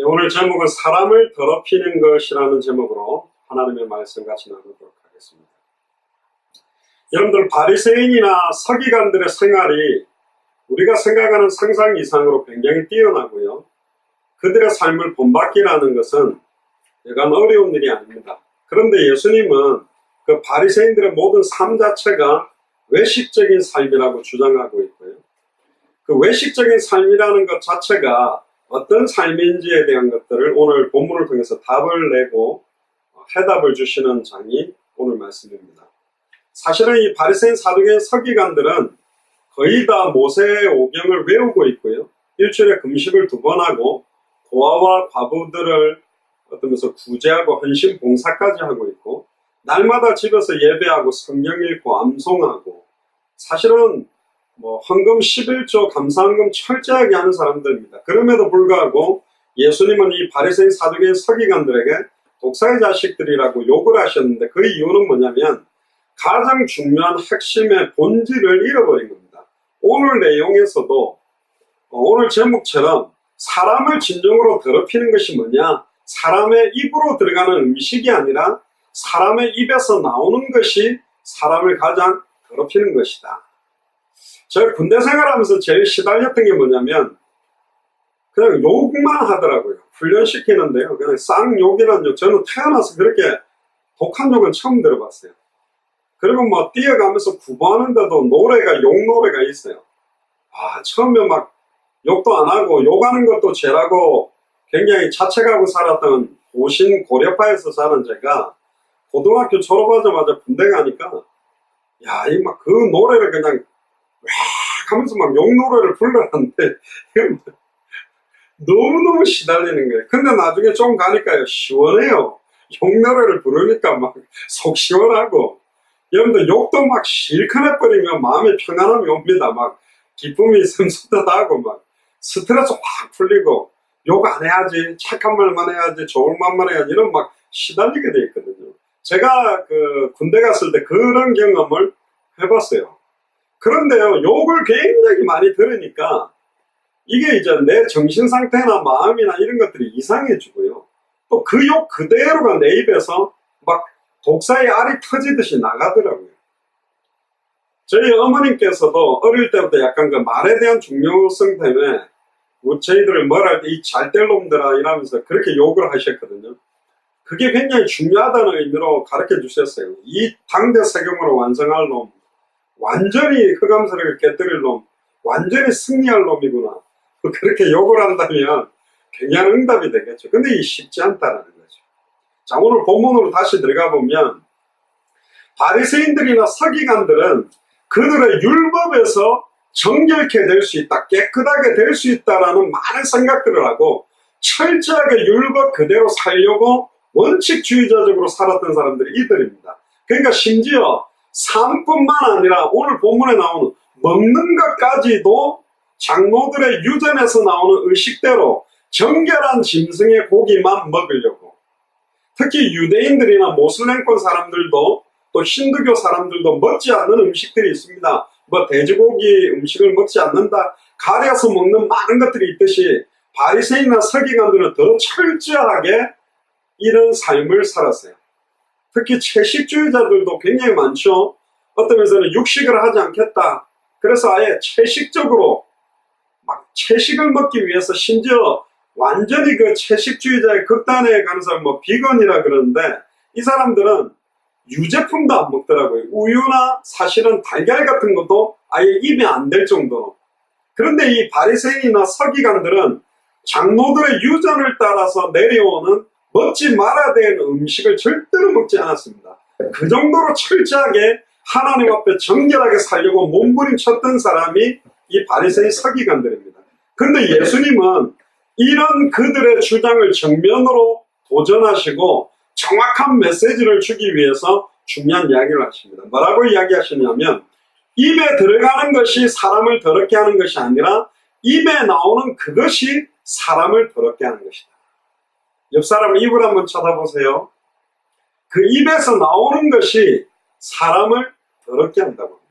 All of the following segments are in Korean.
오늘 제목은 사람을 더럽히는 것이라는 제목으로 하나님의 말씀 같이 나누도록 하겠습니다. 여러분들, 바리새인이나 서기관들의 생활이 우리가 생각하는 상상 이상으로 굉장히 뛰어나고요. 그들의 삶을 본받기라는 것은 여간 어려운 일이 아닙니다. 그런데 예수님은 그 바리새인들의 모든 삶 자체가 외식적인 삶이라고 주장하고 있고요. 그 외식적인 삶이라는 것 자체가 어떤 삶인지에 대한 것들을 오늘 본문을 통해서 답을 내고 해답을 주시는 장이 오늘 말씀입니다. 사실은 이 바리새인, 사두개인, 서기관들은 거의 다 모세의 오경을 외우고 있고요. 일주일에 금식을 2번 하고 고아와 과부들을 어떠면서 구제하고 헌신 봉사까지 하고 있고, 날마다 집에서 예배하고 성경 읽고 암송하고, 사실은 헌금 11조 감사헌금 철저하게 하는 사람들입니다. 그럼에도 불구하고 예수님은 이 바리새인, 사두개인, 서기관들에게 독사의 자식들이라고 욕을 하셨는데, 그 이유는 뭐냐면 가장 중요한 핵심의 본질을 잃어버린 겁니다. 오늘 내용에서도 오늘 제목처럼 사람을 진정으로 더럽히는 것이 뭐냐, 사람의 입으로 들어가는 음식이 아니라 사람의 입에서 나오는 것이 사람을 가장 더럽히는 것이다. 제가 군대 생활하면서 제일 시달렸던 게 뭐냐면 그냥 욕만 하더라고요. 훈련시키는데요, 그냥 쌍욕이라는 욕. 저는 태어나서 그렇게 독한 욕은 처음 들어봤어요. 그리고 뛰어가면서 구보하는데도 노래가, 욕 노래가 있어요. 처음에 막 욕도 안 하고 욕하는 것도 죄라고 굉장히 자책하고 살았던 고신 고려파에서 자란 제가 고등학교 졸업하자마자 군대 가니까 그 노래를 그냥 하면서 막 욕 노래를 불러놨는데 너무너무 시달리는 거예요. 근데 나중에 좀 가니까요, 시원해요. 욕 노래를 부르니까 막 속 시원하고, 여러분들 욕도 막 실컷 해버리면 마음의 평안함이 옵니다. 막 기쁨이 슴슴하고 막 스트레스 확 풀리고, 욕 안 해야지, 착한 말만 해야지, 좋은 말만 해야지, 이런 막 시달리게 돼 있거든요. 제가 군대 갔을 때 그런 경험을 해봤어요. 그런데요, 욕을 굉장히 많이 들으니까 이게 이제 내 정신 상태나 마음이나 이런 것들이 이상해지고요. 또 그 욕 그대로가 내 입에서 막 독사의 알이 터지듯이 나가더라고요. 저희 어머님께서도 어릴 때부터 약간 그 말에 대한 중요성 때문에 저희들을 뭘 할 때 이 잘될 놈들아 이러면서 그렇게 욕을 하셨거든요. 그게 굉장히 중요하다는 의미로 가르쳐 주셨어요. 이 당대 세경으로 완성할 놈, 완전히 흑암스럽게 깨뜨릴 놈, 완전히 승리할 놈이구나. 그렇게 욕을 한다면 굉장한 응답이 되겠죠. 근데 이 쉽지 않다라는 거죠. 자, 오늘 본문으로 다시 들어가 보면 바리새인들이나 서기관들은 그들의 율법에서 정결케 될 수 있다, 깨끗하게 될 수 있다라는 많은 생각들을 하고 철저하게 율법 그대로 살려고 원칙주의자적으로 살았던 사람들이 이들입니다. 그러니까 심지어 삶뿐만 아니라 오늘 본문에 나오는 먹는 것까지도 장로들의 유전에서 나오는 의식대로 정결한 짐승의 고기만 먹으려고, 특히 유대인들이나 모슬렘권 사람들도 또 힌두교 사람들도 먹지 않는 음식들이 있습니다. 돼지고기 음식을 먹지 않는다, 가려서 먹는 많은 것들이 있듯이 바리새인이나 서기관들은 더 철저하게 이런 삶을 살았어요. 특히 채식주의자들도 굉장히 많죠. 어떤 면에서는 육식을 하지 않겠다, 그래서 아예 채식적으로 막 채식을 먹기 위해서 심지어 완전히 그 채식주의자의 극단에 가는 사람 비건이라 그러는데, 이 사람들은 유제품도 안 먹더라고요. 우유나 사실은 달걀 같은 것도 아예 입에 안 될 정도로. 그런데 이 바리새인이나 서기관들은 장로들의 유전을 따라서 내려오는 먹지 말아야 되는 음식을 절대로 먹지 않았습니다. 그 정도로 철저하게 하나님 앞에 정결하게 살려고 몸부림쳤던 사람이 이 바리새인, 서기관들입니다. 그런데 예수님은 이런 그들의 주장을 정면으로 도전하시고 정확한 메시지를 주기 위해서 중요한 이야기를 하십니다. 뭐라고 이야기하시냐면, 입에 들어가는 것이 사람을 더럽게 하는 것이 아니라 입에 나오는 그것이 사람을 더럽게 하는 것이다. 옆 사람 입을 한번 쳐다보세요. 그 입에서 나오는 것이 사람을 더럽게 한다고 합니다.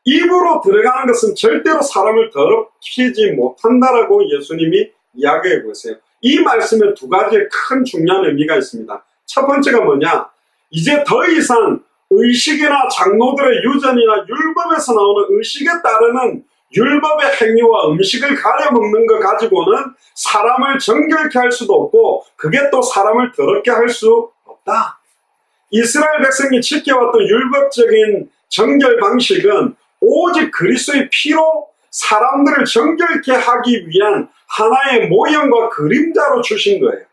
입으로 들어가는 것은 절대로 사람을 더럽히지 못한다라고 예수님이 이야기하고 있어요. 이 말씀에 두 가지의 큰 중요한 의미가 있습니다. 첫 번째가 뭐냐? 이제 더 이상 의식이나 장로들의 유전이나 율법에서 나오는 의식에 따르는 율법의 행위와 음식을 가려먹는 것 가지고는 사람을 정결케 할 수도 없고 그게 또 사람을 더럽게 할 수 없다. 이스라엘 백성이 지켜왔던 율법적인 정결 방식은 오직 그리스도의 피로 사람들을 정결케 하기 위한 하나의 모형과 그림자로 주신 거예요.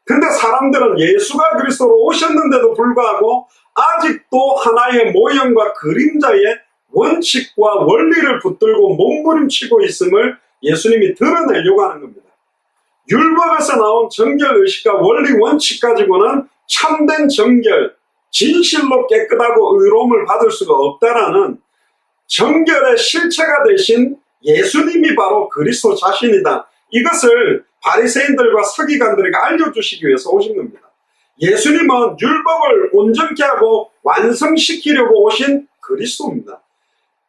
근데 사람들은 예수가 그리스도로 오셨는데도 불구하고 아직도 하나의 모형과 그림자의 원칙과 원리를 붙들고 몸부림치고 있음을 예수님이 드러내려고 하는 겁니다. 율법에서 나온 정결의식과 원리 원칙 가지고는 참된 정결, 진실로 깨끗하고 의로움을 받을 수가 없다라는 정결의 실체가 되신 예수님이 바로 그리스도 자신이다. 이것을 바리새인들과 서기관들에게 알려주시기 위해서 오신 겁니다. 예수님은 율법을 온전케 하고 완성시키려고 오신 그리스도입니다.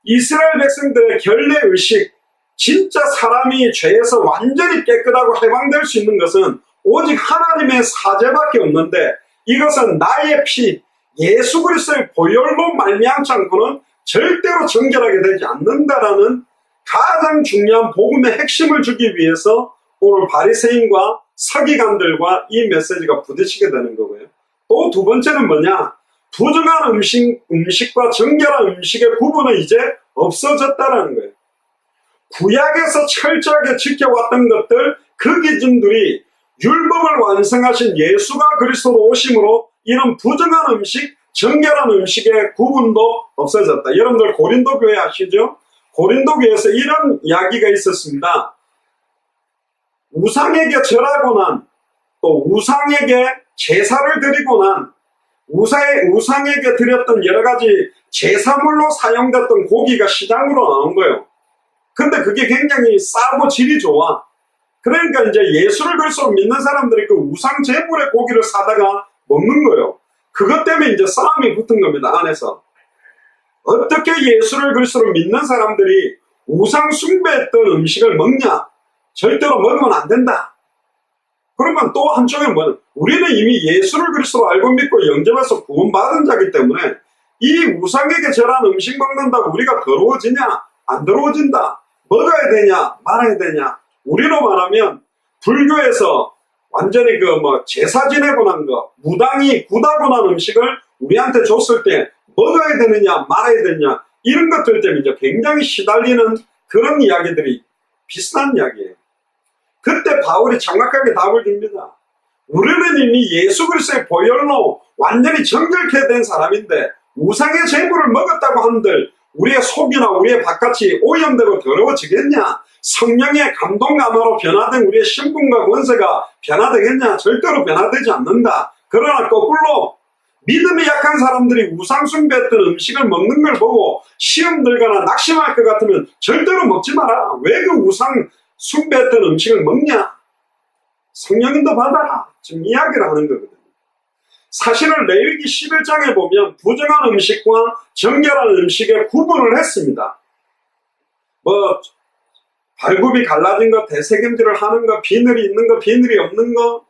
이스라엘 백성들의 결례의식, 진짜 사람이 죄에서 완전히 깨끗하고 해방될 수 있는 것은 오직 하나님의 사죄밖에 없는데 이것은 나의 피, 예수 그리스도의 보혈로 말미암지 않고는 절대로 정결하게 되지 않는다라는 가장 중요한 복음의 핵심을 주기 위해서 오늘 바리새인과 서기관들과 이 메시지가 부딪히게 되는 거고요. 또 두 번째는 뭐냐? 부정한 음식과 정결한 음식의 구분은 이제 없어졌다라는 거예요. 구약에서 철저하게 지켜왔던 것들, 그 기준들이 율법을 완성하신 예수가 그리스도로 오심으로 이런 부정한 음식, 정결한 음식의 구분도 없어졌다. 여러분들 고린도 교회 아시죠? 고린도 교회에서 이런 이야기가 있었습니다. 우상에게 절하고 난, 또 우상에게 제사를 드리고 난, 우상에게 드렸던 여러 가지 제사물로 사용됐던 고기가 시장으로 나온 거예요. 근데 그게 굉장히 싸고 질이 좋아. 그러니까 이제 예수를 그리스도로 믿는 사람들이 그 우상 제물의 고기를 사다가 먹는 거예요. 그것 때문에 이제 싸움이 붙은 겁니다, 안에서. 어떻게 예수를 그리스도로 믿는 사람들이 우상 숭배했던 음식을 먹냐? 절대로 먹으면 안 된다. 그러면 또 한쪽에 뭐는 우리는 이미 예수를 그리스도로 알고 믿고 영접해서 구원받은 자이기 때문에 이 우상에게 절한 음식 먹는다고 우리가 더러워지냐? 안 더러워진다. 먹어야 되냐? 말아야 되냐? 우리로 말하면 불교에서 완전히 제사 지내고 난 거, 무당이 굳하고 난 음식을 우리한테 줬을 때 먹어야 되느냐, 말아야 되느냐, 이런 것들 때문에 이제 굉장히 시달리는 그런 이야기들이 비슷한 이야기예요. 그때 바울이 정확하게 답을 줍니다. 우리는 이미 예수 그리스도의 보혈로 완전히 정결케 된 사람인데 우상의 제물을 먹었다고 한들 우리의 속이나 우리의 바깥이 오염되고 더러워지겠냐? 성령의 감동 감화로 변화된 우리의 신분과 권세가 변화되겠냐? 절대로 변화되지 않는다. 그러나 거꾸로 믿음이 약한 사람들이 우상 숭배했던 음식을 먹는 걸 보고 시험 들거나 낙심할 것 같으면 절대로 먹지 마라. 왜 그 우상 숭배했던 음식을 먹냐? 성령님도 받아라. 지금 이야기를 하는 거거든요. 사실은 레위기 11장에 보면 부정한 음식과 정결한 음식의 구분을 했습니다. 발굽이 갈라진 거, 대세김질을 하는 거, 비늘이 있는 거, 비늘이 없는 거.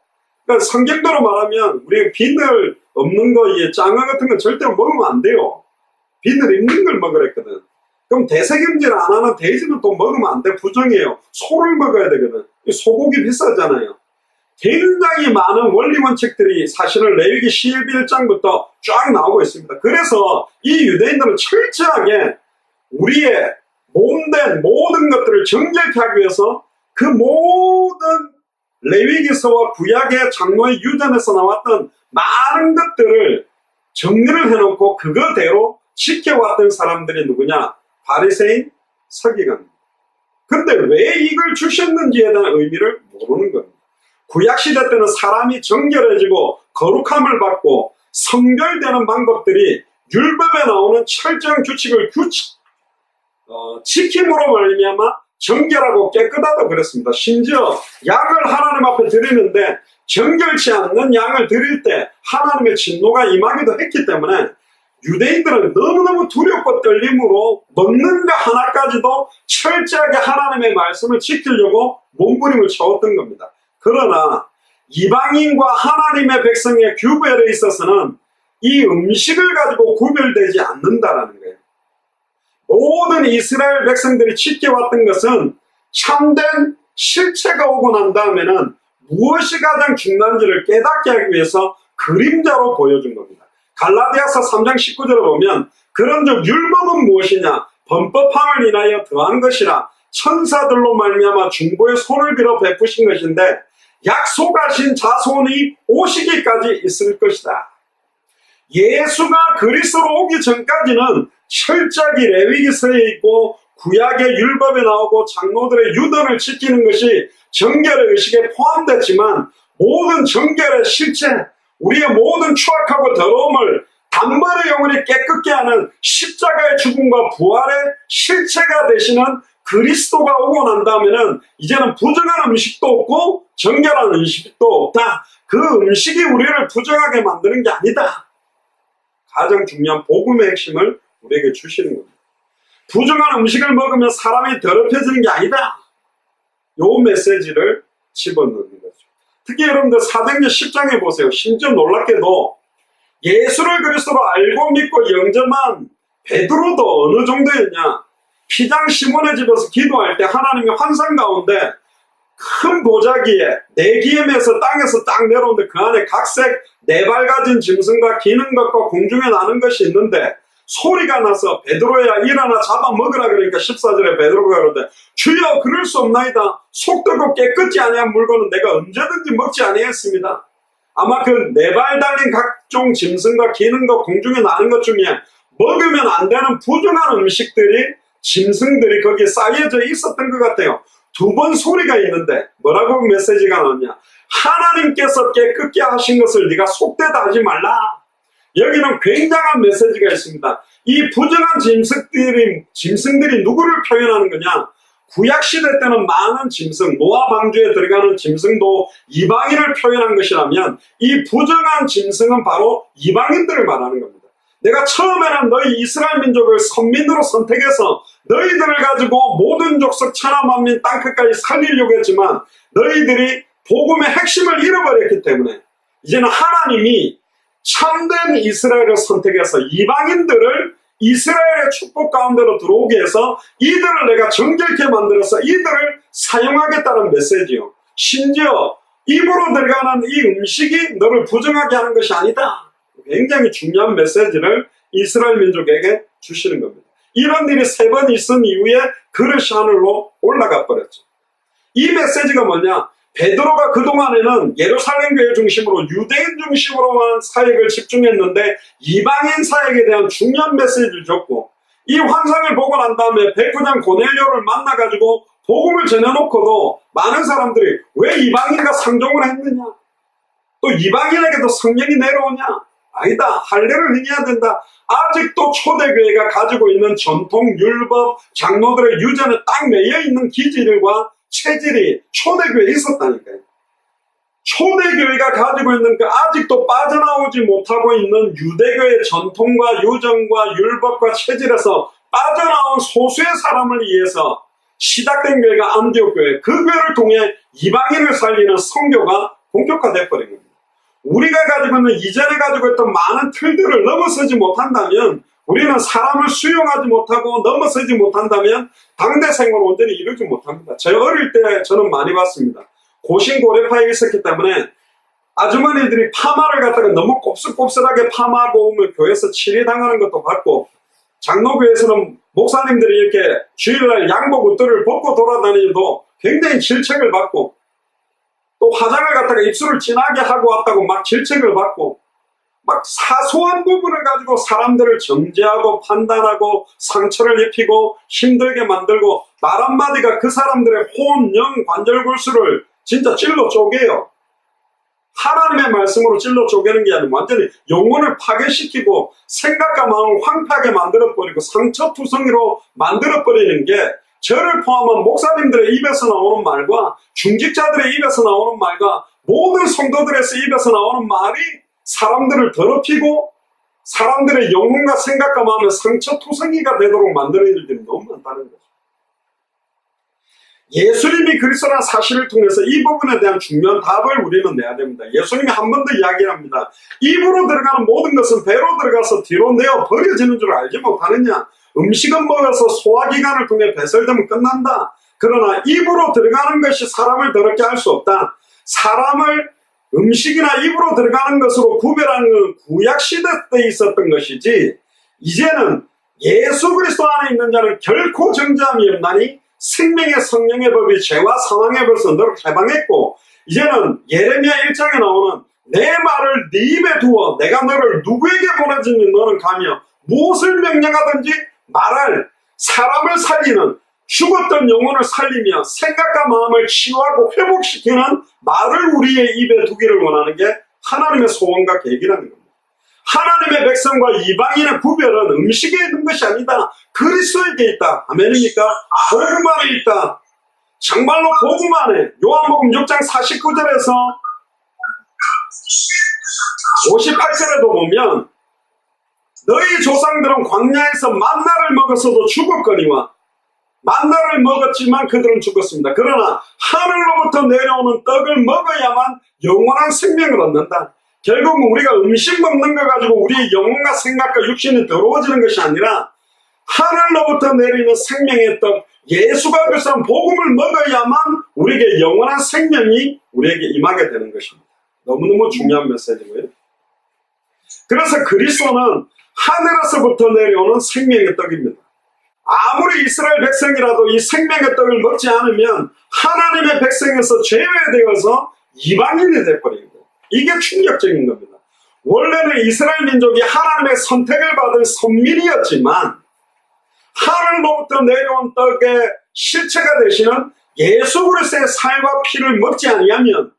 그러니까 성경대로 말하면 우리 비늘 없는 거, 짱어 같은 건 절대로 먹으면 안 돼요. 비늘 있는 걸 먹으랬거든. 그럼 대세김질 안 하는 돼지는 또 먹으면 안 돼. 부정이에요. 소를 먹어야 되거든. 소고기 비싸잖아요. 굉장히 많은 원리 원칙들이 사실은 레위기 11장부터 쫙 나오고 있습니다. 그래서 이 유대인들은 철저하게 우리의 몸된 모든 것들을 정결케 하기 위해서 그 모든 레위기서와 구약의 장로의 유전에서 나왔던 많은 것들을 정리를 해놓고 그거대로 지켜왔던 사람들이 누구냐? 바리새인, 서기관. 근데 왜 이걸 주셨는지에 대한 의미를 모르는 겁니다. 구약시대 때는 사람이 정결해지고 거룩함을 받고 성결되는 방법들이 율법에 나오는 철저한 규칙을 지킴으로 말미암아 정결하고 깨끗하다고 그랬습니다. 심지어 양을 하나님 앞에 드리는데 정결치 않는 양을 드릴 때 하나님의 진노가 임하기도 했기 때문에 유대인들은 너무너무 두렵고 떨림으로 먹는 것 하나까지도 철저하게 하나님의 말씀을 지키려고 몸부림을 쳐왔던 겁니다. 그러나 이방인과 하나님의 백성의 구별에 있어서는 이 음식을 가지고 구별되지 않는다라는 거예요. 모든 이스라엘 백성들이 지켜왔던 것은 참된 실체가 오고 난 다음에는 무엇이 가장 중요한지를 깨닫게 하기 위해서 그림자로 보여준 겁니다. 갈라디아서 3장 19절을 보면 그런즉 율법은 무엇이냐? 범법함을 인하여 더한 것이라 천사들로 말미암아 중보의 손을 빌어 베푸신 것인데 약속하신 자손이 오시기까지 있을 것이다. 예수가 그리스도로 오기 전까지는 철저하게 레위기서에 있고 구약의 율법에 나오고 장로들의 유언을 지키는 것이 정결의 의식에 포함됐지만 모든 정결의 실체, 우리의 모든 추악하고 더러움을 단번에 영원히 깨끗게 하는 십자가의 죽음과 부활의 실체가 되시는 그리스도가 오고 난 다음에는 이제는 부정한 음식도 없고 정결한 음식도 없다. 그 음식이 우리를 부정하게 만드는 게 아니다. 가장 중요한 복음의 핵심을 우리에게 주시는 겁니다. 부정한 음식을 먹으면 사람이 더럽혀지는 게 아니다. 요 메시지를 집어넣는 거죠. 특히 여러분들 사도행전 10장에 보세요. 심지어 놀랍게도 예수를 그리스도로 알고 믿고 영접한 베드로도 어느 정도였냐? 피장 시몬의 집에서 기도할 때 하나님의 환상 가운데 큰 보자기에 네기엠에서 땅에서 딱 내려오는데 그 안에 각색 네발 가진 짐승과 기는 것과 공중에 나는 것이 있는데 소리가 나서 베드로야 일어나 잡아먹으라. 그러니까 14절에 베드로가 그러는데 주여 그럴 수 없나이다. 속되고 깨끗지 아니한 물건은 내가 언제든지 먹지 아니했습니다. 아마 그 네발 달린 각종 짐승과 기는 것 공중에 나는 것 중에 먹으면 안 되는 부정한 음식들이 짐승들이 거기에 쌓여져 있었던 것 같아요. 두 번 소리가 있는데 뭐라고 메시지가 나오냐? 하나님께서 깨끗게 하신 것을 네가 속되다 하지 말라. 여기는 굉장한 메시지가 있습니다. 이 부정한 짐승들이 누구를 표현하는 거냐? 구약시대 때는 많은 짐승, 노아 방주에 들어가는 짐승도 이방인을 표현한 것이라면 이 부정한 짐승은 바로 이방인들을 말하는 겁니다. 내가 처음에는 너희 이스라엘 민족을 선민으로 선택해서 너희들을 가지고 모든 족속 천하 만민 땅끝까지 살리려고 했지만 너희들이 복음의 핵심을 잃어버렸기 때문에 이제는 하나님이 참된 이스라엘을 선택해서 이방인들을 이스라엘의 축복 가운데로 들어오게 해서 이들을 내가 정결케 만들어서 이들을 사용하겠다는 메시지요. 심지어 입으로 들어가는 이 음식이 너를 부정하게 하는 것이 아니다. 굉장히 중요한 메시지를 이스라엘 민족에게 주시는 겁니다. 이런 일이 3번 있은 이후에 그릇이 하늘로 올라가 버렸죠. 이 메시지가 뭐냐? 베드로가 그동안에는 예루살렘 교회 중심으로 유대인 중심으로만 사역을 집중했는데 이방인 사역에 대한 중요한 메시지를 줬고 이 환상을 보고 난 다음에 백부장 고넬료를 만나가지고 복음을 전해놓고도 많은 사람들이 왜 이방인과 상종을 했느냐? 또 이방인에게도 성령이 내려오냐? 아니다. 할례를 행해야 된다. 아직도 초대교회가 가지고 있는 전통, 율법, 장로들의 유전에 딱 매여있는 기질과 체질이 초대교회에 있었다니까요. 초대교회가 가지고 있는 그 아직도 빠져나오지 못하고 있는 유대교의 전통과 유전과 율법과 체질에서 빠져나온 소수의 사람을 위해서 시작된 교회가 안디옥 교회, 그 교회를 통해 이방인을 살리는 선교가 본격화돼 버린 겁니다. 우리가 가지고 있는 이전에 가지고 있던 많은 틀들을 넘어서지 못한다면 우리는 사람을 수용하지 못하고 넘어서지 못한다면 당대 생활을 온전히 이루지 못합니다. 제가 어릴 때 저는 많이 봤습니다. 고신고래파에 있었기 때문에 아주머니들이 파마를 갖다가 너무 곱슬곱슬하게 파마하고 오면 교회에서 치리당하는 것도 봤고 장로교회에서는 목사님들이 이렇게 주일날 양복 옷들을 벗고 돌아다니도 굉장히 질책을 받고 또 화장을 갖다가 입술을 진하게 하고 왔다고 막 질책을 받고 막 사소한 부분을 가지고 사람들을 정죄하고 판단하고 상처를 입히고 힘들게 만들고 말 한마디가 그 사람들의 혼, 영, 관절골수를 진짜 찔러 쪼개요. 하나님의 말씀으로 찔러 쪼개는 게 아니라 완전히 영혼을 파괴시키고 생각과 마음을 황폐하게 만들어버리고 상처투성이로 만들어버리는 게 저를 포함한 목사님들의 입에서 나오는 말과 중직자들의 입에서 나오는 말과 모든 성도들의 입에서 나오는 말이 사람들을 더럽히고 사람들의 영혼과 생각과 마음의 상처투성이가 되도록 만드는 일들이 너무 많다는 거죠. 예수님이 그리스도라는 사실을 통해서 이 부분에 대한 중요한 답을 우리는 내야 됩니다. 예수님이 한 번 더 이야기를 합니다. 입으로 들어가는 모든 것은 배로 들어가서 뒤로 내어 버려지는 줄 알지 못하느냐. 음식은 먹어서 소화기관을 통해 배설되면 끝난다. 그러나 입으로 들어가는 것이 사람을 더럽게 할 수 없다. 사람을 음식이나 입으로 들어가는 것으로 구별하는 건 구약시대 때 있었던 것이지, 이제는 예수 그리스도 안에 있는 자는 결코 정죄함이 없나니 생명의 성령의 법이 죄와 사망의 벌써 너를 해방했고, 이제는 예레미야 1장에 나오는 내 말을 네 입에 두어 내가 너를 누구에게 보내주니 너는 가며 무엇을 명령하든지 말할, 사람을 살리는, 죽었던 영혼을 살리며 생각과 마음을 치유하고 회복시키는 말을 우리의 입에 두기를 원하는 게 하나님의 소원과 계획이라는 겁니다. 하나님의 백성과 이방인의 구별은 음식에 있는 것이 아니다. 그리스도에게 있다. 아멘입니까? 복음 안에 있다. 정말로 복음 안에. 요한복음 6장 49절에서 58절에도 보면 너희 조상들은 광야에서 만나를 먹었어도 죽었거니와 만나를 먹었지만 그들은 죽었습니다. 그러나 하늘로부터 내려오는 떡을 먹어야만 영원한 생명을 얻는다. 결국은 우리가 음식 먹는 거 가지고 우리의 영혼과 생각과 육신이 더러워지는 것이 아니라 하늘로부터 내리는 생명의 떡, 예수가 그리스도한 복음을 먹어야만 우리에게 영원한 생명이 우리에게 임하게 되는 것입니다. 너무너무 중요한 메시지고요. 그래서 그리스도는 하늘에서부터 내려오는 생명의 떡입니다. 아무리 이스라엘 백성이라도 이 생명의 떡을 먹지 않으면 하나님의 백성에서 제외되어서 이방인이 되어버린 거예요. 이게 충격적인 겁니다. 원래는 이스라엘 민족이 하나님의 선택을 받은 선민이었지만 하늘로부터 내려온 떡의 실체가 되시는 예수 그리스도의 살과 피를 먹지 아니하면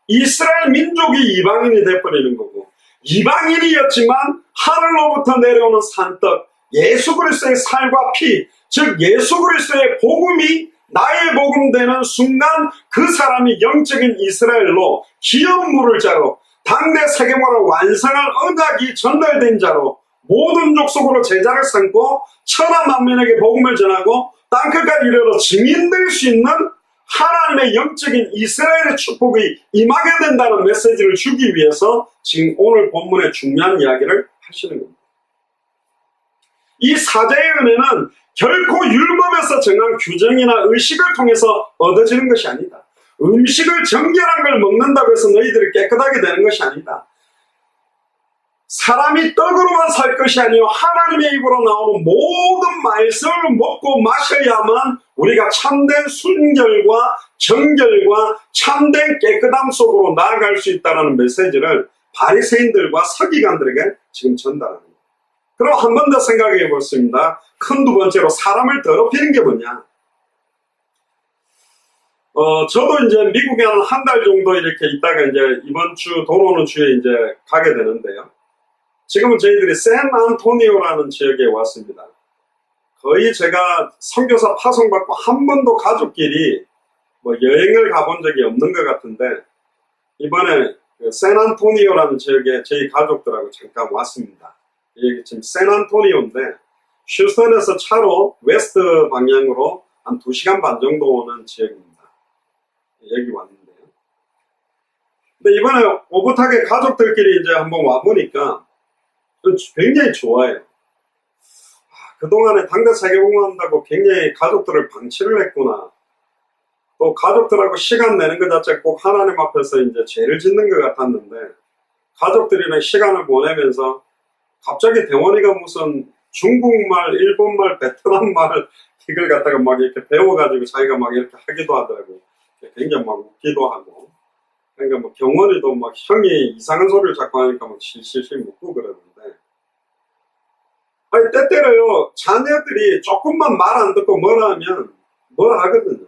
이스라엘 민족이 이방인이 되어버리는 거고, 이방인이었지만 하늘로부터 내려오는 산떡, 예수 그리스도의 살과 피, 즉 예수 그리스도의 복음이 나의 복음 되는 순간 그 사람이 영적인 이스라엘로 기업 물을 자로 당대 세계문화를 완성할 언약이 전달된 자로 모든 족속으로 제자를 삼고 천하 만민에게 복음을 전하고 땅끝까지 이르러 증인될 수 있는 하나님의 영적인 이스라엘의 축복이 임하게 된다는 메시지를 주기 위해서 지금 오늘 본문의 중요한 이야기를 하시는 겁니다. 이 사제의 은혜는 결코 율법에서 정한 규정이나 의식을 통해서 얻어지는 것이 아니다. 음식을 정결한 걸 먹는다고 해서 너희들이 깨끗하게 되는 것이 아니다. 사람이 떡으로만 살 것이 아니요 하나님의 입으로 나오는 모든 말씀을 먹고 마셔야만 우리가 참된 순결과 정결과 참된 깨끗함 속으로 나아갈 수 있다는 메시지를 바리새인들과 서기관들에게 지금 전달합니다. 그럼 한 번 더 생각해 보겠습니다. 큰 두 번째로 사람을 더럽히는 게 뭐냐? 저도 이제 미국에 한 달 정도 이렇게 있다가 이제 이번 주 돌아오는 주에 이제 가게 되는데요. 지금은 저희들이 샌안토니오라는 지역에 왔습니다. 거의 제가 선교사 파송받고 한 번도 가족끼리 뭐 여행을 가본 적이 없는 것 같은데 이번에 그 샌안토니오라는 지역에 저희 가족들하고 잠깐 왔습니다. 여기 지금 샌안토니오인데 휴스턴에서 차로 웨스트 방향으로 한 2시간 반 정도 오는 지역입니다. 여기 왔는데요. 근데 이번에 오붓하게 가족들끼리 이제 한번 와보니까 굉장히 좋아요. 그동안에 당대 세계복음한다고 굉장히 가족들을 방치를 했구나. 또 가족들하고 시간 내는 것 자체 꼭 하나님 앞에서 이제 죄를 짓는 것 같았는데 가족들이랑 시간을 보내면서 갑자기 대원이가 무슨 중국말, 일본말, 베트남말 이걸 갖다가 막 이렇게 배워가지고 자기가 막 이렇게 하기도 하더라고요. 굉장히 막 웃기도 하고. 그러니까 뭐 경원이도 막 형이 이상한 소리를 자꾸 하니까 막 실실실 묻고 그러는데. 아니, 때때로요, 자녀들이 조금만 말 안 듣고 뭐라 하면 뭐라 하거든요.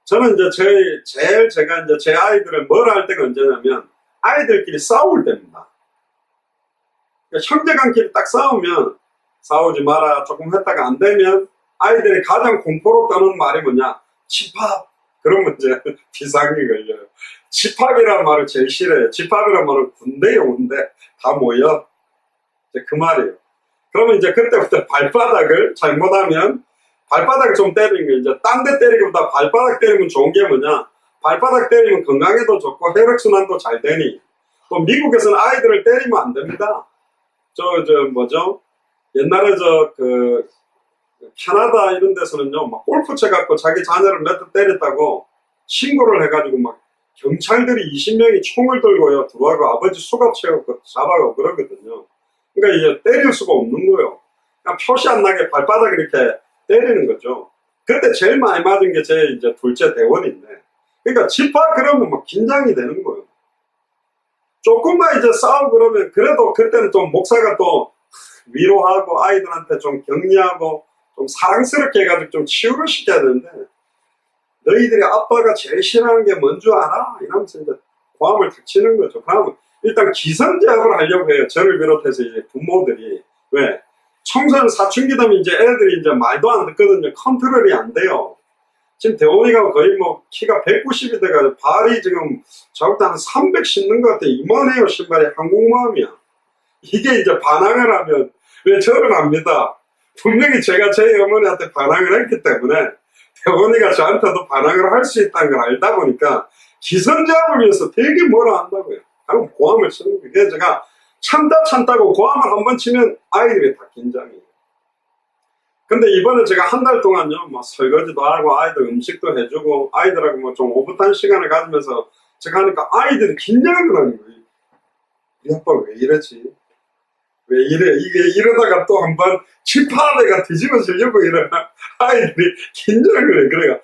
저는 이제 제일 제가 이제 제 아이들을 뭐라 할 때가 언제냐면 아이들끼리 싸울 때입니다. 그러니까 형제간끼리 딱 싸우면 싸우지 마라 조금 했다가 안 되면 아이들이 가장 공포로 떠는 말이 뭐냐? 집합. 그러면 이제 비상이 걸려요. 집합이란 말을 제일 싫어해요. 집합이란 말은 군대에 온대. 다 모여. 이제 그 말이에요. 그러면 이제 그때부터 발바닥을 잘못하면 발바닥 좀 때리는 게 이제 딴 데 때리기보다 발바닥 때리면 좋은 게 뭐냐? 발바닥 때리면 건강에도 좋고 혈액순환도 잘 되니. 또 미국에서는 아이들을 때리면 안 됩니다. 뭐죠? 옛날에 캐나다 이런 데서는요, 막 골프 쳐갖고 자기 자녀를 몇 대 때렸다고 신고를 해가지고 막 경찰들이 20명이 총을 들고요, 들어와고 아버지 수갑 채워갖고 잡아가고 그러거든요. 그러니까 이제 때릴 수가 없는 거예요. 그냥 표시 안 나게 발바닥 이렇게 때리는 거죠. 그때 제일 많이 맞은 게 제 이제 둘째 대원인데, 그러니까 집합 그러면 막 긴장이 되는 거예요. 조금만 이제 싸우고 그러면 그래도 그때는 좀 목사가 또 위로하고 아이들한테 좀 격려하고 좀 사랑스럽게 해가지고 좀 치유를 시켜야 되는데, 너희들이 아빠가 제일 싫어하는 게 뭔 줄 알아? 이러면서 이제 고함을 탁 치는 거죠. 그러면 일단 기선제압을 하려고 해요. 저를 비롯해서 이제 부모들이. 왜? 청소년 사춘기 되면 이제 애들이 이제 말도 안 듣거든요. 컨트롤이 안 돼요. 지금 대원이가 거의 뭐 키가 190이 돼가지고 발이 지금 저볼 때 한 300 신는 것 같아요. 이만해요. 신발이 한국마음이야. 이게 이제 반항을 하면 왜 저를 압니다. 분명히 제가 제 어머니한테 반항을 했기 때문에 대원이가 저한테도 반항을 할 수 있다는 걸 알다 보니까 기선제압을 위해서 되게 뭐라 한다고요. 그럼 고함을 치는 거예요. 그래서 제가 참다고 고함을 한번 치면 아이들이 다 긴장해요. 근데 이번에 제가 한 달 동안요, 뭐 설거지도 하고 아이들 음식도 해주고 아이들하고 뭐 좀 오붓한 시간을 가지면서 제가 하니까 아이들이 긴장을 하는 거예요. 우리 아빠 왜 이러지? 왜 이래? 이게 이러다가 또 한번 집합회가 뒤집어지려고 이러나 아이들이 긴장을 해. 그래가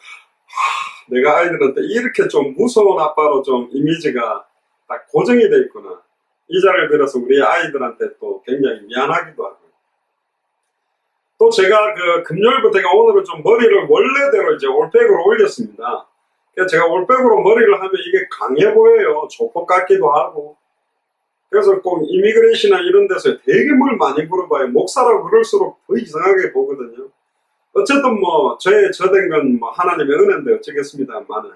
내가 아이들한테 이렇게 좀 무서운 아빠로 좀 이미지가 딱 고정이 돼 있구나. 이 자리를 빌어서 우리 아이들한테 또 굉장히 미안하기도 하고. 또 제가 금요일부터 오늘은 좀 머리를 원래대로 이제 올백으로 올렸습니다. 그래서 제가 올백으로 머리를 하면 이게 강해 보여요. 조폭 같기도 하고. 그래서 꼭 이미그레이션이나 이런 데서 되게 뭘 많이 물어봐요. 목사라고 그럴수록 더 이상하게 보거든요. 어쨌든 뭐 저된 건 뭐 하나님의 은혜인데 어쩌겠습니다만은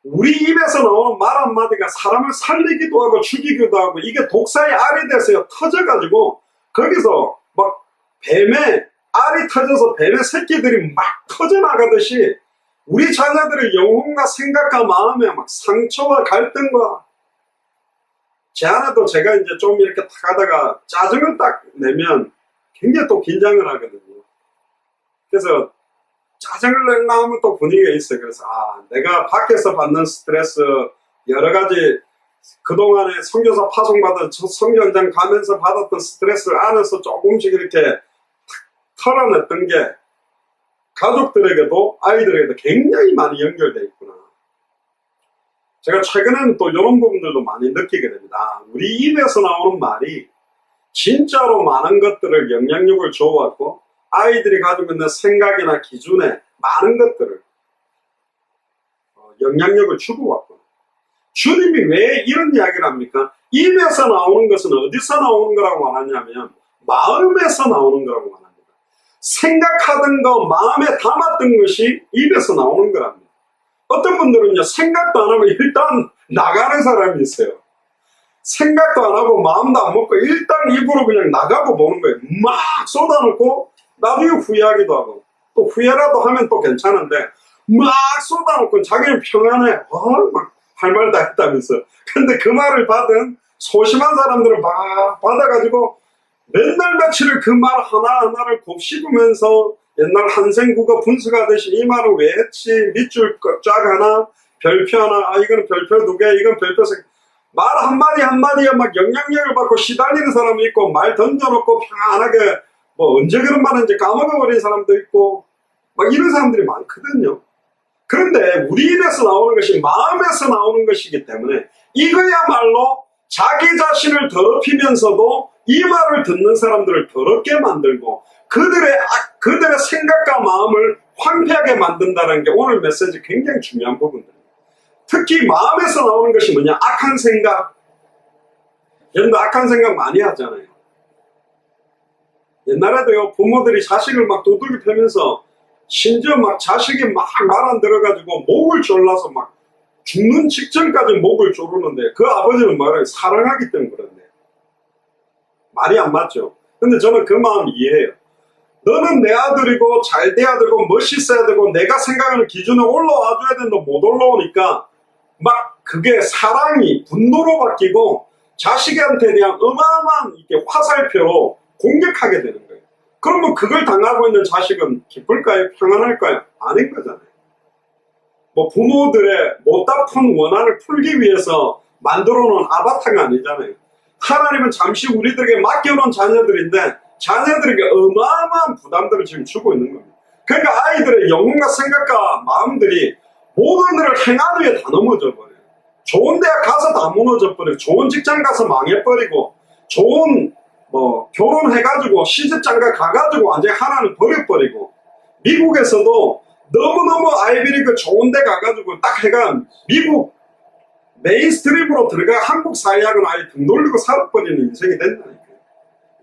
우리 입에서 나오는 말 한마디가 사람을 살리기도 하고 죽이기도 하고 이게 독사의 알이 돼서요 터져가지고 거기서 막 뱀의 알이 터져서 뱀의 새끼들이 막 터져나가듯이 우리 자녀들의 영혼과 생각과 마음에 막 상처와 갈등과 제 안에도 제가 이제 좀 이렇게 탁 하다가 짜증을 딱 내면 굉장히 또 긴장을 하거든요. 그래서 짜증을 낸다 하면 또 분위기가 있어요. 그래서 내가 밖에서 받는 스트레스 여러 가지 그동안에 선교사 파송받은 선교현장 가면서 받았던 스트레스를 안에서 조금씩 이렇게 털어냈던 게 가족들에게도 아이들에게도 굉장히 많이 연결되어 있구나. 제가 최근에는 또 이런 부분들도 많이 느끼게 됩니다. 우리 입에서 나오는 말이 진짜로 많은 것들을 영향력을 줘왔고 아이들이 가지고 있는 생각이나 기준에 많은 것들을 영향력을 주고 왔구나. 주님이 왜 이런 이야기를 합니까? 입에서 나오는 것은 어디서 나오는 거라고 말하냐면 마음에서 나오는 거라고 말합니다. 생각하던 거 마음에 담았던 것이 입에서 나오는 거랍니다. 어떤 분들은요 생각도 안 하고 일단 나가는 사람이 있어요. 생각도 안 하고 마음도 안 먹고 일단 입으로 그냥 나가고 보는 거예요. 막 쏟아놓고 나중에 후회하기도 하고 또 후회라도 하면 또 괜찮은데 막 쏟아놓고 자기는 평안해 막 할 말 다 했다면서. 근데 그 말을 받은 소심한 사람들은 막 받아가지고 맨날 며칠을 그 말 하나하나를 곱씹으면서 옛날 한생국어 분석하듯이 이 말을 왜 했지? 밑줄 쫙 하나, 별표 하나, 이거는 별표 2개, 이건 별표 3개. 말 한마디 한마디에 막 영향력을 받고 시달리는 사람이 있고, 말 던져놓고 편안하게, 뭐 언제 그런 말 했는지 까먹어버린 사람도 있고, 막 이런 사람들이 많거든요. 그런데 우리 입에서 나오는 것이 마음에서 나오는 것이기 때문에 이거야말로 자기 자신을 더럽히면서도 이 말을 듣는 사람들을 더럽게 만들고 그들의 생각과 마음을 황폐하게 만든다는 게 오늘 메시지 굉장히 중요한 부분들입니다. 특히 마음에서 나오는 것이 뭐냐? 악한 생각. 여러분들 악한 생각 많이 하잖아요. 옛날에도요 부모들이 자식을 막 두들겨 패면서 심지어 막 자식이 막 말 안 들어가지고 목을 졸라서 막 죽는 직전까지 목을 조르는데 그 아버지는 말을 사랑하기 때문에 그런데 말이 안 맞죠. 근데 저는 그 마음 이해해요. 너는 내 아들이고 잘 돼야 되고 멋있어야 되고 내가 생각하는 기준에 올라와줘야 되는데 못 올라오니까 막 그게 사랑이 분노로 바뀌고 자식한테 대한 어마어마한 이렇게 화살표로 공격하게 되는 거예요. 그러면 그걸 당하고 있는 자식은 기쁠까요? 평안할까요? 아닌 거잖아요. 뭐 부모들의 못다 푼 원한을 풀기 위해서 만들어 놓은 아바타가 아니잖아요. 하나님은 잠시 우리들에게 맡겨놓은 자녀들인데 자녀들에게 어마어마한 부담들을 지금 주고 있는 겁니다. 그러니까 아이들의 영혼과 생각과 마음들이 모든 일을 행한 후에 다 넘어져 버려요. 좋은 대학 가서 다 무너져 버리고 좋은 직장 가서 망해버리고 좋은 결혼해가지고 시집장가 가가지고 완전히 하나는 버려버리고 미국에서도 너무너무 아이비리그 좋은 데 가가지고 딱 해가 미국 메인스트림으로 들어가 한국 사회하고는 아예 등 돌리고 살아버리는 인생이 된다니까요.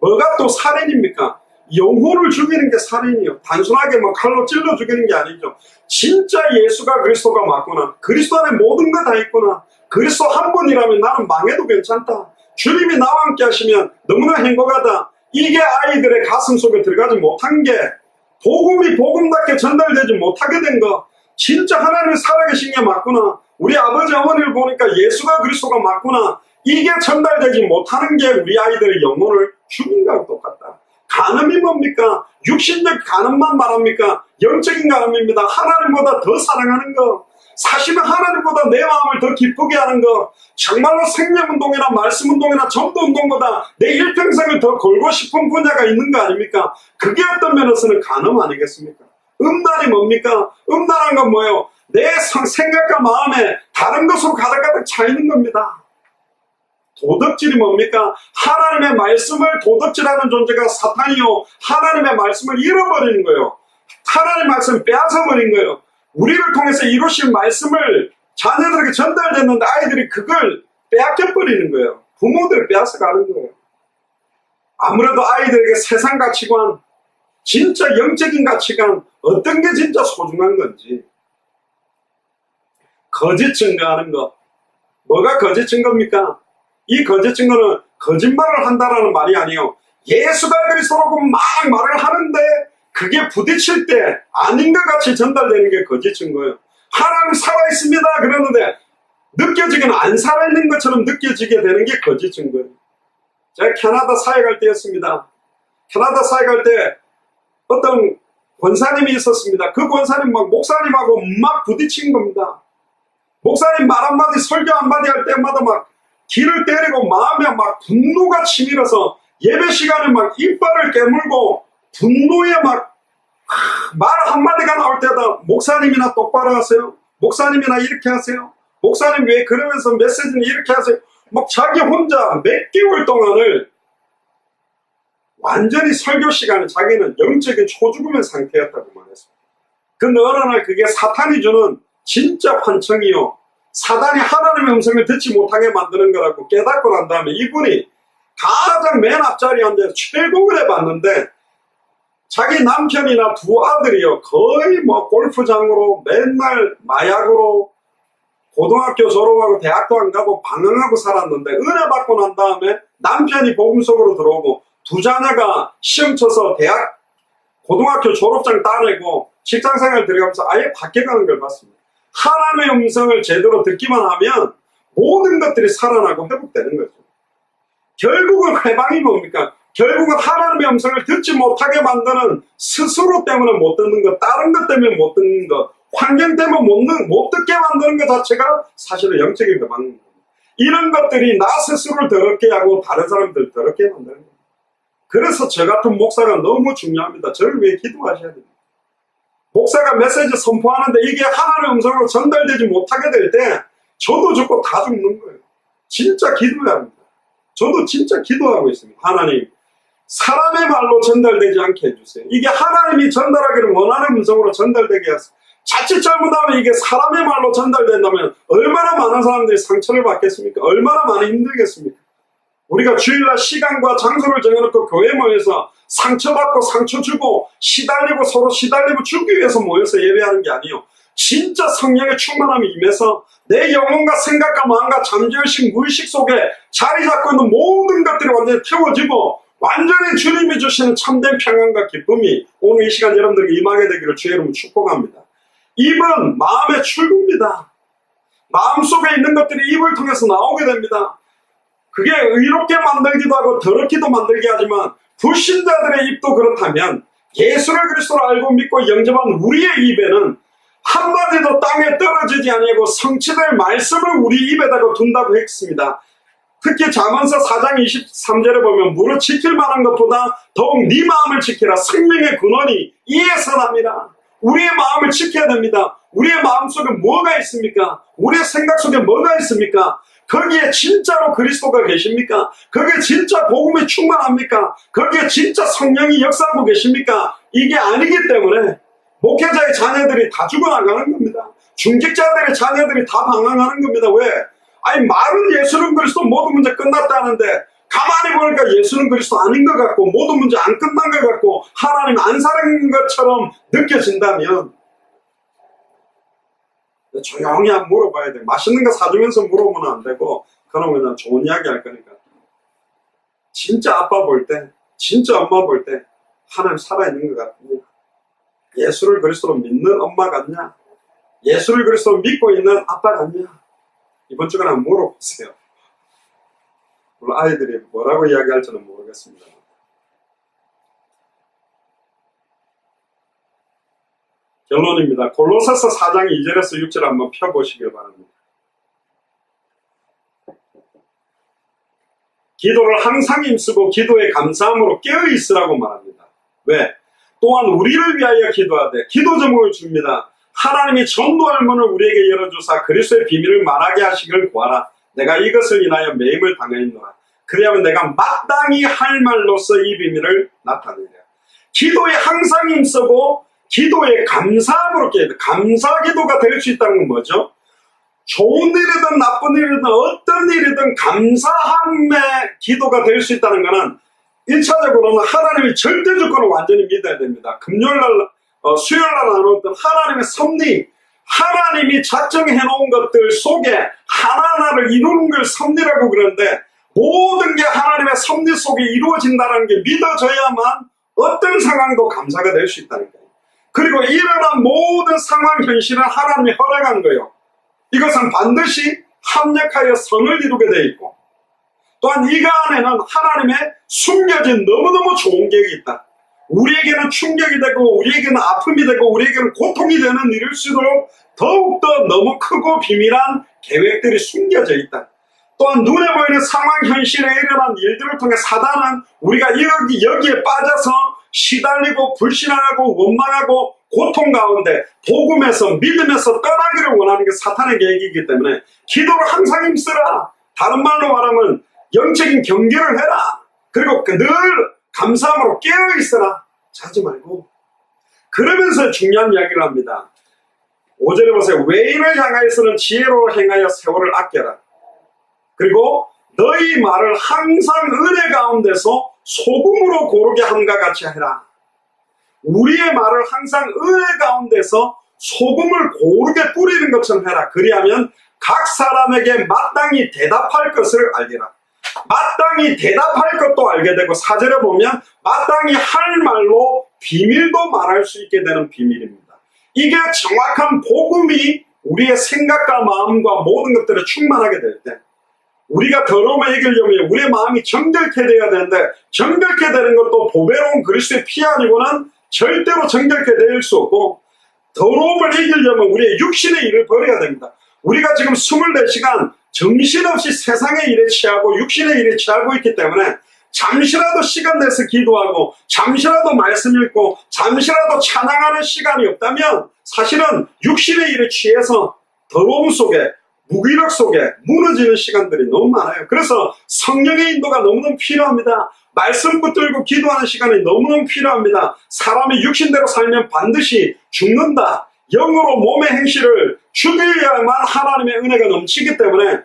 뭐가 또 살인입니까? 영혼을 죽이는 게 살인이요. 단순하게 칼로 찔러 죽이는 게 아니죠. 진짜 예수가 그리스도가 맞구나. 그리스도 안에 모든 거 다 있구나. 그리스도 한 분이라면 나는 망해도 괜찮다. 주님이 나와 함께 하시면 너무나 행복하다. 이게 아이들의 가슴 속에 들어가지 못한 게 복음이 복음답게 전달되지 못하게 된 거. 진짜 하나님이 살아계신 게 맞구나. 우리 아버지 어머니를 보니까 예수가 그리스도가 맞구나. 이게 전달되지 못하는 게 우리 아이들의 영혼을 죽인 거하고 똑같다. 간음이 뭡니까? 육신적 간음만 말합니까? 영적인 간음입니다. 하나님보다 더 사랑하는 거. 사실은 하나님보다 내 마음을 더 기쁘게 하는 거. 정말로 생명운동이나 말씀운동이나 전도운동보다 내 일평생을 더 걸고 싶은 분야가 있는 거 아닙니까? 그게 어떤 면에서는 간음 아니겠습니까? 음란이 뭡니까? 음란한 건 뭐예요? 내 생각과 마음에 다른 것으로 가득가득 차 있는 겁니다. 도덕질이 뭡니까? 하나님의 말씀을 도덕질하는 존재가 사탄이요. 하나님의 말씀을 잃어버리는 거예요. 하나님의 말씀을 빼앗아버린 거예요. 우리를 통해서 이루신 말씀을 자녀들에게 전달됐는데 아이들이 그걸 빼앗겨버리는 거예요. 부모들을 빼앗아가는 거예요. 아무래도 아이들에게 세상 가치관, 진짜 영적인 가치관, 어떤 게 진짜 소중한 건지. 거짓 증거하는 것. 뭐가 거짓 증거입니까? 이 거짓 증거는 거짓말을 한다라는 말이 아니에요. 예수가 그리스도라고 막 말을 하는데 그게 부딪힐 때 아닌 것 같이 전달되는 게 거짓 증거예요. 하나님 살아있습니다 그러는데 느껴지기는 안 살아있는 것처럼 느껴지게 되는 게 거짓 증거예요. 제가 캐나다 사회 갈 때였습니다. 캐나다 사회 갈 때 어떤 권사님이 있었습니다. 그 권사님 목사님하고 막 부딪힌 겁니다. 목사님 말 한마디 설교 한마디 할 때마다 막 귀를 때리고 마음에 막 분노가 치밀어서 예배 시간에 막 이빨을 깨물고 분노에 막 말 한마디가 나올 때다 목사님이나 똑바로 하세요. 목사님이나 이렇게 하세요. 목사님 왜 그러면서 메시지는 이렇게 하세요. 막 자기 혼자 몇 개월 동안을 완전히 설교 시간에 자기는 영적인 초죽음의 상태였다고 말했습니다. 근데 어느 날 그게 사탄이 주는 진짜 환청이요. 사단이 하나님의 음성을 듣지 못하게 만드는 거라고 깨닫고 난 다음에 이분이 가장 맨 앞자리에 앉아서 최고를 해봤는데 자기 남편이나 두 아들이요 거의 골프장으로 맨날 마약으로 고등학교 졸업하고 대학도 안 가고 방황하고 살았는데 은혜 받고 난 다음에 남편이 복음 속으로 들어오고 두 자녀가 시험 쳐서 대학 고등학교 졸업장 따내고 직장생활 들어가면서 아예 바뀌어가는 걸 봤습니다. 하나님의 음성을 제대로 듣기만 하면 모든 것들이 살아나고 회복되는 거죠. 결국은 회방이 뭡니까? 결국은 하나님의 음성을 듣지 못하게 만드는 스스로 때문에 못 듣는 것, 다른 것 때문에 못 듣는 것, 환경 때문에 못 듣게 만드는 것 자체가 사실은 영적인 회방입니다. 이런 것들이 나 스스로를 더럽게 하고 다른 사람들 더럽게 만드는 거예요. 그래서 저 같은 목사가 너무 중요합니다. 저를 위해 기도하셔야 됩니다. 목사가 메시지 선포하는데 이게 하나님의 음성으로 전달되지 못하게 될 때 저도 죽고 다 죽는 거예요. 진짜 기도해야 합니다. 저도 진짜 기도하고 있습니다. 하나님, 사람의 말로 전달되지 않게 해주세요. 이게 하나님이 전달하기를 원하는 음성으로 전달되게 하세요. 자칫 잘못하면 이게 사람의 말로 전달된다면 얼마나 많은 사람들이 상처를 받겠습니까? 얼마나 많이 힘들겠습니까? 우리가 주일날 시간과 장소를 정해놓고 교회 모여서 상처받고 상처 주고 시달리고 서로 시달리고 죽기 위해서 모여서 예배하는 게 아니에요. 진짜 성령의 충만함이 임해서 내 영혼과 생각과 마음과 잠재의식 무의식 속에 자리 잡고 있는 모든 것들이 완전히 태워지고 완전히 주님이 주시는 참된 평안과 기쁨이 오늘 이 시간 여러분들에게 임하게 되기를 주의 이름으로 축복합니다. 입은 마음의 출구입니다. 마음속에 있는 것들이 입을 통해서 나오게 됩니다. 그게 의롭게 만들기도 하고 더럽기도 만들게 하지만 불신자들의 입도 그렇다면 예수를 그리스도로 알고 믿고 영접한 우리의 입에는 한마디도 땅에 떨어지지 아니하고 성취될 말씀을 우리 입에다가 둔다고 했습니다. 특히 잠언서 4장 23절에 보면 무릇 지킬 만한 것보다 더욱 네 마음을 지키라. 생명의 근원이 이에서 납니다. 우리의 마음을 지켜야 됩니다. 우리의 마음 속에 뭐가 있습니까? 우리의 생각 속에 뭐가 있습니까? 거기에 진짜로 그리스도가 계십니까? 거기에 진짜 복음이 충만합니까? 거기에 진짜 성령이 역사하고 계십니까? 이게 아니기 때문에 목회자의 자녀들이 다 죽어나가는 겁니다. 중직자들의 자녀들이 다 방황하는 겁니다. 왜? 아니 말은 예수는 그리스도 모든 문제 끝났다는데 가만히 보니까 예수는 그리스도 아닌 것 같고 모든 문제 안 끝난 것 같고 하나님 안 사랑인 것처럼 느껴진다면 조용히 한번 물어봐야 돼. 맛있는 거 사주면서 물어보면 안 되고 그러면 그냥 좋은 이야기 할 거니까. 진짜 아빠 볼 때, 진짜 엄마 볼 때 하나님 살아있는 것 같냐? 예수를 그리스도로 믿는 엄마 같냐? 예수를 그리스도로 믿고 있는 아빠 같냐? 이번 주간 한번 물어보세요. 물론 아이들이 뭐라고 이야기할지는 모르겠습니다. 결론입니다. 골로새서 4장 2절에서 6절 한번 펴보시길 바랍니다. 기도를 항상 힘쓰고 기도에 감사함으로 깨어있으라고 말합니다. 왜? 또한 우리를 위하여 기도하되 기도 제목을 줍니다. 하나님이 전도할 문을 우리에게 열어주사 그리스도의 비밀을 말하게 하시길 구하라. 내가 이것을 인하여 매임을 당하였노라. 그리하면 내가 마땅히 할 말로서 이 비밀을 나타내리라. 기도에 항상 힘쓰고 기도에 감사함으로 기도해. 감사 기도가 될 수 있다는 건 뭐죠? 좋은 일이든 나쁜 일이든 어떤 일이든 감사함의 기도가 될 수 있다는 것은 1차적으로는 하나님의 절대 주권을 완전히 믿어야 됩니다. 금요일날, 수요일날 나눴던 하나님의 섭리, 하나님이 작정해 놓은 것들 속에 하나하나를 이루는 걸 섭리라고 그러는데 모든 게 하나님의 섭리 속에 이루어진다는 게 믿어져야만 어떤 상황도 감사가 될 수 있다는 거예요. 그리고 일어난 모든 상황 현실은 하나님이 허락한 거예요. 이것은 반드시 합력하여 선을 이루게 되어 있고 또한 이가 안에는 하나님의 숨겨진 너무너무 좋은 계획이 있다. 우리에게는 충격이 되고 우리에게는 아픔이 되고 우리에게는 고통이 되는 일일수록 더욱더 너무 크고 비밀한 계획들이 숨겨져 있다. 또한 눈에 보이는 상황 현실에 일어난 일들을 통해 사단은 우리가 여기에 빠져서 시달리고 불신하고 원망하고 고통 가운데 복음에서 믿음에서 떠나기를 원하는 게 사탄의 계획이기 때문에 기도를 항상 힘쓰라. 다른 말로 말하면 영적인 경계를 해라. 그리고 늘 감사함으로 깨어있어라. 자지 말고. 그러면서 중요한 이야기를 합니다. 5절에 보세요. 외인을 향하여서는 지혜로 행하여 세월을 아껴라. 그리고 너희 말을 항상 은혜 가운데서 소금으로 고르게 함과 같이 해라. 우리의 말을 항상 은혜 가운데서 소금을 고르게 뿌리는 것처럼 해라. 그리하면 각 사람에게 마땅히 대답할 것을 알리라. 마땅히 대답할 것도 알게 되고 4절에 보면 마땅히 할 말로 비밀도 말할 수 있게 되는 비밀입니다. 이게 정확한 복음이 우리의 생각과 마음과 모든 것들을 충만하게 될 때 우리가 더러움을 이기려면 우리의 마음이 정결케 되어야 되는데 정결케 되는 것도 보배로운 그리스도의 피 아니고는 절대로 정결케 될 수 없고 더러움을 이기려면 우리의 육신의 일을 버려야 됩니다. 우리가 지금 24시간 정신없이 세상의 일에 취하고 육신의 일에 취하고 있기 때문에 잠시라도 시간 내서 기도하고 잠시라도 말씀 읽고 잠시라도 찬양하는 시간이 없다면 사실은 육신의 일에 취해서 더러움 속에 무기력 속에 무너지는 시간들이 너무 많아요. 그래서 성령의 인도가 너무너무 필요합니다. 말씀 붙들고 기도하는 시간이 너무너무 필요합니다. 사람이 육신대로 살면 반드시 죽는다. 영으로 몸의 행실을 죽여야만 하나님의 은혜가 넘치기 때문에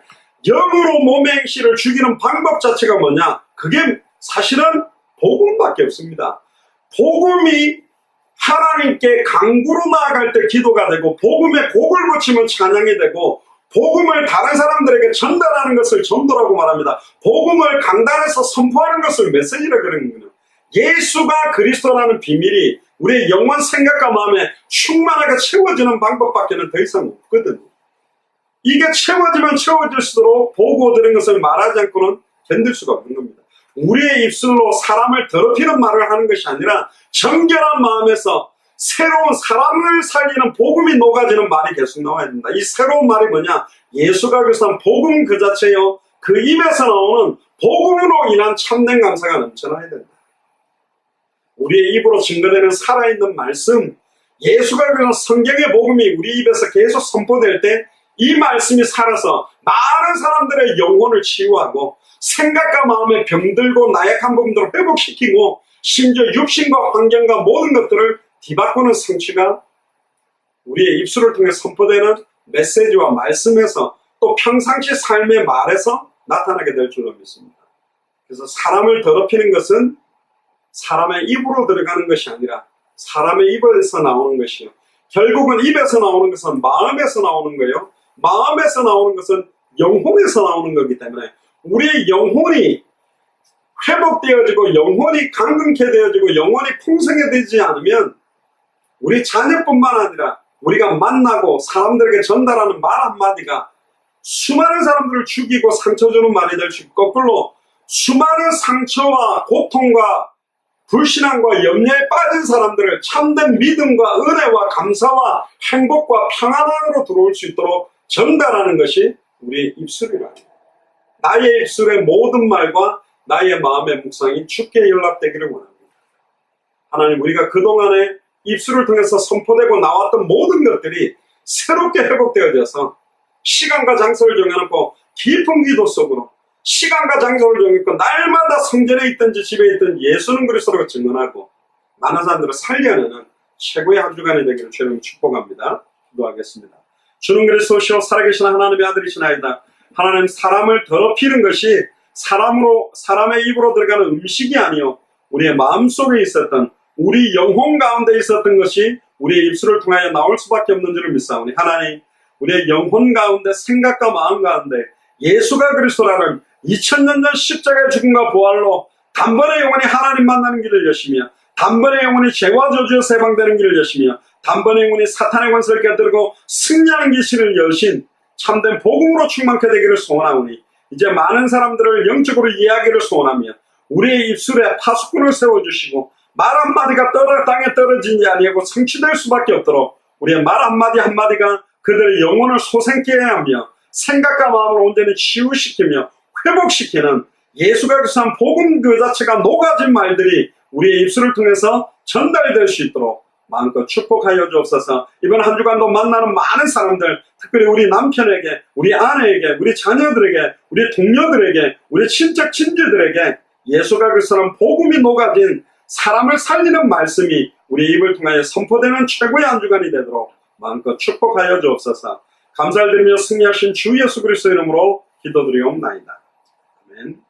영으로 몸의 행실을 죽이는 방법 자체가 뭐냐? 그게 사실은 복음밖에 없습니다. 복음이 하나님께 강구로 나아갈 때 기도가 되고 복음에 곡을 붙이면 찬양이 되고 복음을 다른 사람들에게 전달하는 것을 전도라고 말합니다. 복음을 강단에서 선포하는 것을 메시지라고 그러는 거예요. 예수가 그리스도라는 비밀이 우리의 영원 생각과 마음에 충만하게 채워지는 방법밖에 더 이상 없거든요. 이게 채워지면 채워질수록 보고 들은 것을 말하지 않고는 견딜 수가 없는 겁니다. 우리의 입술로 사람을 더럽히는 말을 하는 것이 아니라 정결한 마음에서 새로운 사람을 살리는 복음이 녹아지는 말이 계속 나와야 됩니다. 이 새로운 말이 뭐냐? 예수가 그리스도는 복음 그 자체요. 그 입에서 나오는 복음으로 인한 참된 감사가 넘쳐나야 된다. 우리의 입으로 증거되는 살아있는 말씀, 예수가 그리스도 성경의 복음이 우리 입에서 계속 선포될 때 이 말씀이 살아서 많은 사람들의 영혼을 치유하고 생각과 마음의 병들고 나약한 부분들을 회복시키고 심지어 육신과 환경과 모든 것들을 뒤바꾸는 성취가 우리의 입술을 통해 선포되는 메시지와 말씀에서 또 평상시 삶의 말에서 나타나게 될 줄로 믿습니다. 그래서 사람을 더럽히는 것은 사람의 입으로 들어가는 것이 아니라 사람의 입에서 나오는 것이요. 결국은 입에서 나오는 것은 마음에서 나오는 거예요. 마음에서 나오는 것은 영혼에서 나오는 거기 때문에 우리의 영혼이 회복되어지고 영혼이 강건케 되어지고 영혼이 풍성해지지 않으면 우리 자녀뿐만 아니라 우리가 만나고 사람들에게 전달하는 말 한마디가 수많은 사람들을 죽이고 상처 주는 말이 될 수 있고 거꾸로 수많은 상처와 고통과 불신앙과 염려에 빠진 사람들을 참된 믿음과 은혜와 감사와 행복과 평안 안으로 들어올 수 있도록 전달하는 것이 우리의 입술이라. 나의 입술의 모든 말과 나의 마음의 묵상이 주께 연락되기를 원합니다. 하나님, 우리가 그동안에 입술을 통해서 선포되고 나왔던 모든 것들이 새롭게 회복되어져서 시간과 장소를 정해놓고 깊은 기도 속으로 시간과 장소를 정해놓고 날마다 성전에 있든지 집에 있든지 예수는 그리스도라고 증언하고 많은 사람들을 살려내는 최고의 한 주간이 되기를 주님 축복합니다. 기도하겠습니다. 주는 그리스도시요 살아계신 하나님의 아들이시나이다. 하나님, 사람을 더럽히는 것이 사람의 입으로 들어가는 음식이 아니요 우리의 마음속에 있었던 우리 영혼 가운데 있었던 것이 우리의 입술을 통하여 나올 수밖에 없는 줄을 믿사오니 하나님, 우리의 영혼 가운데 생각과 마음 가운데 예수가 그리스도라는 2000년 전 십자가의 죽음과 부활로 단번에 영원히 하나님 만나는 길을 여시며 단번에 영원히 죄와 저주에서 해방되는 길을 여시며 단번에 영원히 사탄의 권세를 깨뜨리고 승리하는 길을 여신 참된 복음으로 충만케 되기를 소원하오니 이제 많은 사람들을 영적으로 이해하기를 소원하며 우리의 입술에 파수꾼을 세워주시고 말 한마디가 땅에 떨어지지 아니하고 성취될 수밖에 없도록 우리의 말 한마디 한마디가 그들의 영혼을 소생케 하며 생각과 마음을 온전히 치유시키며 회복시키는 예수가 그리스도한 복음 그 자체가 녹아진 말들이 우리의 입술을 통해서 전달될 수 있도록 마음껏 축복하여 주옵소서. 이번 한 주간도 만나는 많은 사람들, 특별히 우리 남편에게, 우리 아내에게, 우리 자녀들에게, 우리 동료들에게, 우리 친척 친지들에게 예수가 그리스도는 복음이 녹아진 사람을 살리는 말씀이 우리 입을 통하여 선포되는 최고의 한 주간이 되도록 마음껏 축복하여 주옵소서. 감사를 드리며 승리하신 주 예수 그리스도 이름으로 기도드리옵나이다. 아멘.